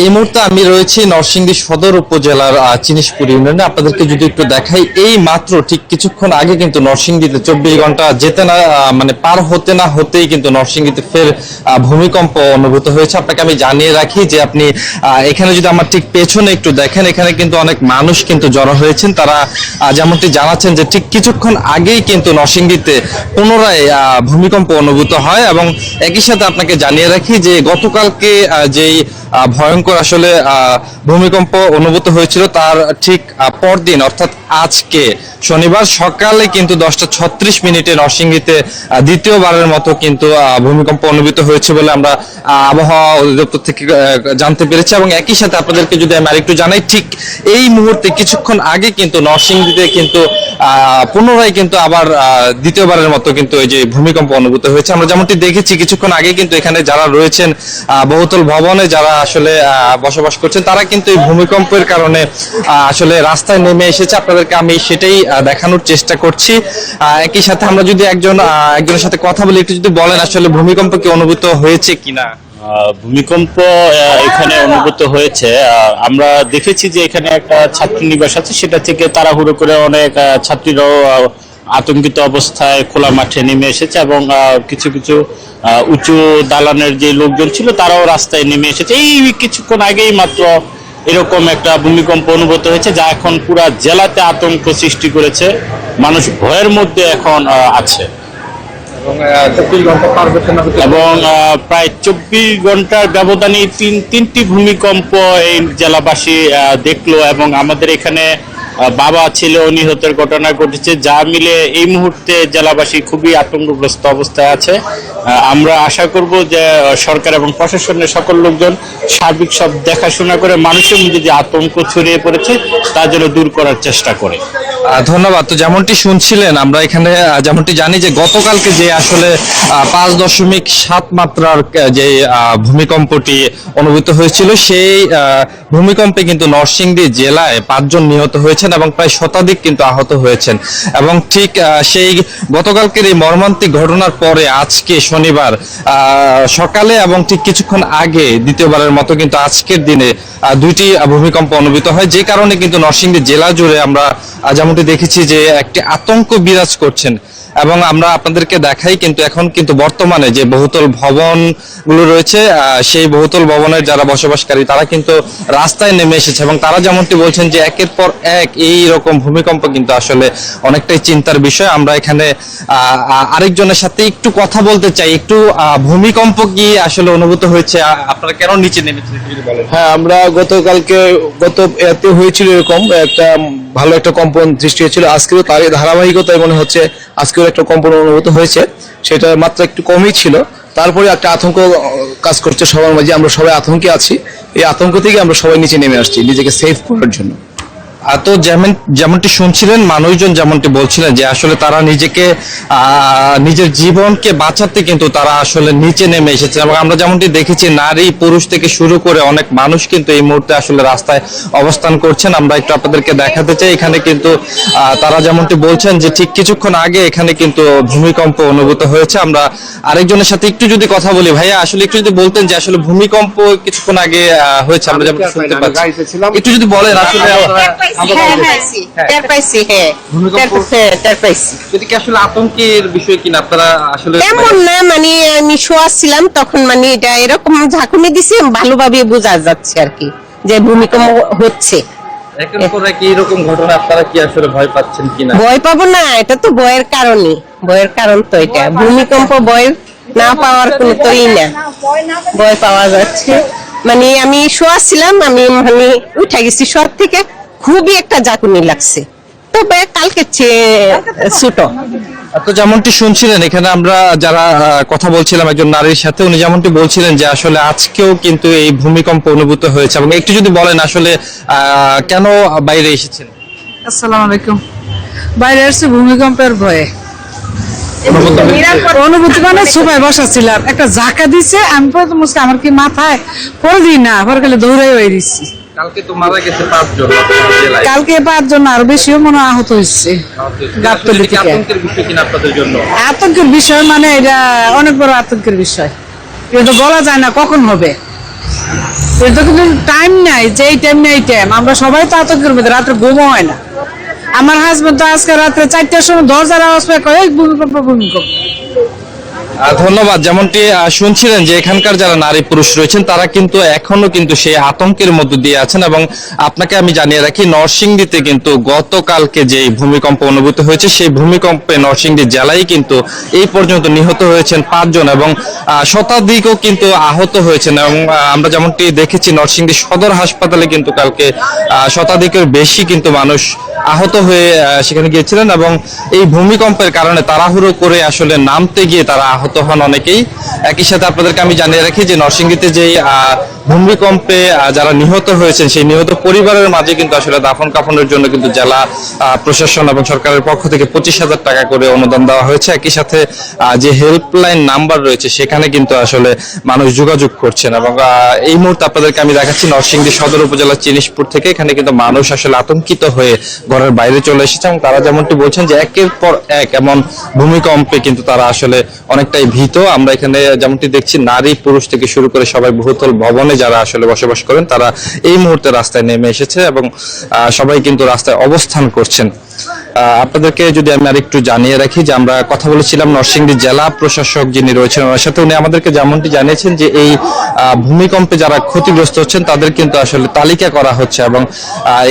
এই মুহূর্তে আমি রয়েছি নরসিংদী সদর উপজেলার চিনিশপুর ইউনিয়নে। আপনাদেরকে যদি একটু দেখাই, এই মাত্র ঠিক কিছুক্ষণ আগে কিন্তু নরসিংদীতে 24 ঘন্টা যেতে না মানে পার হতে না হতেই কিন্তু নরসিংদীতে ফের ভূমিকম্প অনুভূত হয়েছে। আপনাকে আমি জানিয়ে রাখি যে আপনি এখানে যদি আমার ঠিক পেছনে একটু দেখেন, এখানে কিন্তু অনেক মানুষ কিন্তু জড়ো হয়েছেন। তারা যেমনটি জানাচ্ছেন যে ঠিক কিছুক্ষণ আগেই কিন্তু নরসিংদীতে পুনরায় ভূমিকম্প অনুভূত হয়। এবং একই সাথে আপনাকে জানিয়ে রাখি যে গতকালকে যেই ভয়ঙ্কর আসলে ভূমিকম্প অনুভূত হয়েছিল তার ঠিক পরদিন অর্থাৎ আজকে শনিবার সকালে কিন্তু 10:36 নরসিংদীতে দ্বিতীয়বারের মতো কিন্তু ভূমিকম্প অনুভূত হয়েছে বলে আমরা আবহাওয়া অধিদপ্তর থেকে জানতে পেরেছি। এবং একই সাথে আপনাদেরকে যদি আমি আরেকটু জানাই, ঠিক এই মুহূর্তে কিছুক্ষণ আগে কিন্তু নরসিংদীতে কিন্তু পুনরায় কিন্তু আবার দ্বিতীয়বারের মতো কিন্তু এই যে ভূমিকম্প অনুভূত হয়েছে। আমরা যেমনটি দেখেছি কিছুক্ষণ আগে কিন্তু এখানে যারা রয়েছেন বহুতল ভবনে যারা আসলে বসবাস করছেন, তারা কিন্তু এই ভূমিকম্পের কারণে আসলে রাস্তায় নেমে এসেছে। আপনাদেরকে আমি সেটাই দেখানোর চেষ্টা করছি। একই সাথে আমরা যদি একজনের সাথে কথা বলি, একটু যদি বলেন আসলে ভূমিকম্প কি অনুভূত হয়েছে কিনা। ভূমিকম্প এখানে অনুভূত হয়েছে। আমরা দেখেছি যে এখানে একটা ছাত্রীনিবাস আছে, সেটা থেকে তাড়াহুড়ো করে অনেক ছাত্রীরাও আতঙ্কিত অবস্থায় খোলা মাঠে নেমে এসেছে এবং কিছু কিছু উঁচু দালানের যে লোকজন ছিল তারাও রাস্তায় নেমে এসেছে। এই কিছুক্ষণ আগেই মাত্র এরকম একটা ভূমিকম্প অনুভূত হয়েছে, যা এখন পুরা জেলাতে আতঙ্ক সৃষ্টি করেছে। মানুষ ভয়ের মধ্যে এখন আছে এবং প্রায় 24 ঘন্টার ব্যবধানে তিনটি ভূমিকম্প এই জেলাবাসী দেখলো। এবং আমাদের এখানে বাবা ছেলে নিহতের ঘটনা ঘটেছে, যা মিলে এই মুহূর্তে জেলাবাসী খুবই আতঙ্কগ্রস্ত অবস্থায় আছে। আমরা আশা করব যে সরকার এবং প্রশাসনের সকল লোকজন সার্বিক সব দেখাশোনা করে মানুষের মধ্যে যে আতঙ্ক ছড়িয়ে পড়েছে তা যেন দূর করার চেষ্টা করে। ধন্যবাদ। তো যেমনটি শুনছিলেন, আমরা এখানে যেমনটি জানি যে গতকালকে যে আসলে 5.7 মাত্রার যে ভূমিকম্পটি অনুভূত হয়েছিল, সেই ভূমিকম্পে কিন্তু নরসিংদী জেলায় 5 জন নিহত হয়েছেন এবং প্রায় শতাধিক কিন্তু আহত হয়েছেন। এবং ঠিক সেই গতকালকের এই মর্মান্তিক ঘটনার পরে আজকে শনিবার সকালে এবং ঠিক কিছুক্ষণ আগে দ্বিতীয়বারের মতো কিন্তু আজকের দিনে দুইটি ভূমিকম্প অনুভূত হয়, যে কারণে কিন্তু নরসিংদী জেলা জুড়ে আমরা যেমনটি দেখেছি যে একটি আতঙ্ক বিরাজ করছেন। এবং আমরা আপনাদেরকে দেখাই কিন্তু এখন কিন্তু বর্তমানে যে বহুতল ভবন গুলো রয়েছে, সেই বহুতল ভবনের যারা বসবাসকারী তারা কিন্তু রাস্তায় নেমে এসেছে এবং তারা যেমনটি বলছেন যে একের পর এক এই রকম ভূমিকম্প কিন্তু আসলে অনেকটাই চিন্তার বিষয়। আমরা এখানে আরেকজনের সাথে একটু কথা বলতে চাই। একটু ভূমিকম্প কি আসলে অনুভূত হয়েছে, আপনারা কেন নিচে নেমেছেন যদি বলেন। হ্যাঁ, আমরা গত এতে হয়েছিল এরকম একটা ভালো একটা কম্পন সৃষ্টি হয়েছিল। আজকেও তার ধারাবাহিকতায় মনে হচ্ছে আজকেও একটা কম্পন অনুভূত হয়েছে, সেটা মাত্র একটু কমই ছিল। তারপরে একটা আতঙ্ক কাজ করছে সবার মাঝে, আমরা সবাই আতঙ্কে আছি। এই আতঙ্ক থেকে আমরা সবাই নিচে নেমে আসছি নিজেকে সেফ করার জন্য। তো যেমনটি শুনছিলেন, মানুষজন যেমনটি বলছিলেন যে আসলে তারা নিজের জীবনকে বাঁচাতে কিন্তু তারা আসলে নিচে নেমে এসেছে। এবং আমরা যেমনটি দেখেছি নারী পুরুষ থেকে শুরু করে অনেক মানুষ কিন্তু এই মুহূর্তে আসলে রাস্তায় অবস্থান করছেন। আমরা একটু আপনাদেরকে দেখাতে চাই, এখানে কিন্তু তারা যেমনটি বলছেন যে ঠিক কিছুক্ষণ আগে এখানে কিন্তু ভূমিকম্প অনুভূত হয়েছে। আমরা আরেকজনের সাথে একটু যদি কথা বলি, ভাইয়া আসলে একটু যদি বলতেন যে আসলে ভূমিকম্প কিছুক্ষণ আগে হয়েছে, আমরা যেমন শুনতে পাচ্ছি, একটু যদি বলেন আসলে আতঙ্কের বিষয় কিনা আপনারা আসলে। এমন না, মানে আমি শোয়াছিলাম তখন, মানে এটা এরকম ঝাঁকুনি দিছে, ভালোভাবে বোঝা যাচ্ছে আর কি যে ভূমিকম্প হচ্ছে। এরকম ঘটনা আপনারা কি আসলে ভয় পাচ্ছেন কিনা? ভয় পাবো না, এটা তো ভয়ের কারণই, ভয়ের কারণ তো এটা। ভূমিকম্প ভয় না পাওয়ার কোনো তোই না, ভয় পাওয়া যাচ্ছে। মানে আমি শোয়াছিলাম, আমি মানে উঠে গেছি শোয়ার থেকে, খুবই একটা ঝাঁকুনি লাগছে, তবে কালকে ছোট। তো যেমনটি শুনছিলেন, এখানে আমরা যারা কথা বলছিলাম একজন নারীর সাথে, উনি যেমনটি বলছিলেন যে আসলে আজকেও কিন্তু এই ভূমিকম্প অনুভূত হয়েছে। এবং একটু যদি বলেন আসলে কেন বাইরে এসেছেন। আসসালামু আলাইকুম। বাইরে এসেছি ভূমিকম্পের ভয়ে। অনুভূতি মানে সোফায় বসা ছিলাম, একটা ঝাঁকা দিছে, আমি প্রথম আমার কি মাথায় পড়ে দিই না, পরে গেলে দৌড়াই হয়ে দিচ্ছি। কালকে তো মারা গেছে 5 জন, কালকে 5 জন আরো বেশিও মনে আহত হয়েছে। আতঙ্কের বিষয় মানে এটা অনেক বড় আতঙ্কের বিষয়, এটা বলা যায় না কখন হবে। এটা কিন্তু টাইম নাই, যে এই টাইম নেই টাইম, আমরা সবাই তো আতঙ্কের মধ্যে, রাত্রে ঘুমও হয় না। আমার হাজবেন্ড তো আজকে রাত্রে 4টার সময় দরজার আওয়াজ পেয়ে কয় এই ভূমিকম্প ভূমিকম্প। ধন্যবাদ। যেমনটি শুনছিলেন যে এখানকার যারা নারী পুরুষ রয়েছেন তারা কিন্তু এখনো কিন্তু সেই আতঙ্কের মধ্য দিয়ে আছেন। এবং আপনাকে আমি জানিয়ে রাখি, নরসিংদীতে কিন্তু গতকালকে যে ভূমিকম্প অনুভূত হয়েছে সেই ভূমিকম্পে নরসিংদী জেলায় কিন্তু এই পর্যন্ত নিহত হয়েছেন 5 জন এবং শতাধিকও কিন্তু আহত হয়েছেন। এবং আমরা যেমনটি দেখেছি নরসিংদী সদর হাসপাতালে কিন্তু কালকে শতাধিকের বেশি কিন্তু মানুষ আহত হয়ে সেখানে গিয়েছিলেন এবং এই ভূমিকম্পের কারণে তাড়াহুড়ো করে আসলে নামতে গিয়ে তারা আহত হন অনেকেই। একই সাথে আপনাদেরকে আমি জানিয়ে রাখি যে নরসিংদীতে যে ভূমিকম্পে যারা নিহত হয়েছেন সেই নিহত পরিবারের মাঝে কিন্তু আসলে দাফন কাফনের জন্য কিন্তু জেলা প্রশাসন এবং সরকারের পক্ষ থেকে 25,000 টাকা করে অনুদান দেওয়া হয়েছে। একই সাথে যে হেল্পলাইন নাম্বার রয়েছে সেখানে কিন্তু আসলে মানুষ যোগাযোগ করছেন। এবং এই মুহূর্তে আপনাদেরকে আমি দেখাচ্ছি নরসিংদী সদর উপজেলার চিনিশপুর থেকে। এখানে কিন্তু মানুষ আসলে আতঙ্কিত হয়ে ঘরের বাইরে চলে এসেছে এবং তারা যেমনটি বলছেন যে একের পর এক এমন ভূমিকম্পে কিন্তু তারা আসলে অনেকটাই ভীত। আমরা এখানে যেমনটি দেখছি নারী পুরুষ থেকে শুরু করে সবাই বহুতল ভবনে যারা আসলে বসবাস করেন তারা এই মুহূর্তে রাস্তায় নেমে এসেছে এবং সবাই কিন্তু রাস্তায় অবস্থান করছেন। আপনাদেরকে যদি আমি আরেকটু জানিয়ে রাখি যে আমরা কথা বলেছিলাম নরসিংদী জেলা প্রশাসক যিনি রয়েছেন ওনার সাথে, উনি আমাদেরকে যেমনটি জানিয়েছেন যে এই ভূমিকম্পে যারা ক্ষতিগ্রস্ত হচ্ছেন তাদের কিন্তু আসলে তালিকা করা হচ্ছে এবং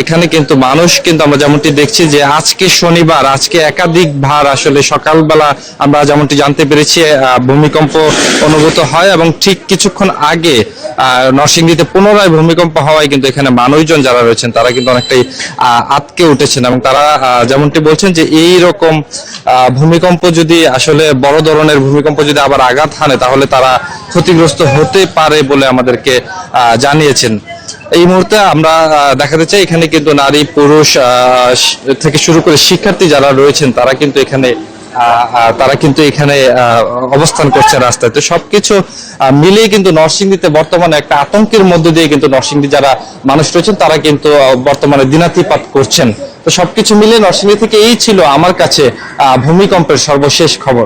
এখানে কিন্তু মানুষ কিন্তু আমরা যেমনটি দেখছি যে আজকে শনিবার, আজকে একাধিক ভার আসলে সকালবেলা আমরা যেমনটি জানতে পেরেছি ভূমিকম্প অনুভূত হয় এবং ঠিক কিছুক্ষণ আগে নরসিংদীতে পুনরায় ভূমিকম্প হওয়ায় কিন্তু এখানে মানুষজন যারা রয়েছেন তারা কিন্তু অনেকটাই আতকে উঠেছেন এবং তারা যেমনটি বলছেন যে এই রকম ভূমিকম্প যদি আসলে বড় ধরনের ভূমিকম্প যদি আবার আঘাত হানে তাহলে তারা ক্ষতিগ্রস্ত হতে পারে বলে আমাদেরকে জানিয়েছেন। এই মুহূর্তে আমরা দেখাতে চাই এখানে কিন্তু নারী পুরুষ থেকে শুরু করে শিক্ষার্থী যারা রয়েছেন তারা কিন্তু এখানে অবস্থান করছে রাস্তায়। তো সবকিছু মিলিয়ে কিন্তু নরসিংদীতে বর্তমানে একটা আতঙ্কের মধ্য দিয়ে কিন্তু নরসিংদী যারা মানুষ রয়েছেন তারা কিন্তু বর্তমানে দিনাতিপাত করছেন। তো সবকিছু মিলিয়ে নরসিংদী থেকে এই ছিল আমার কাছে ভূমিকম্পের সর্বশেষ খবর।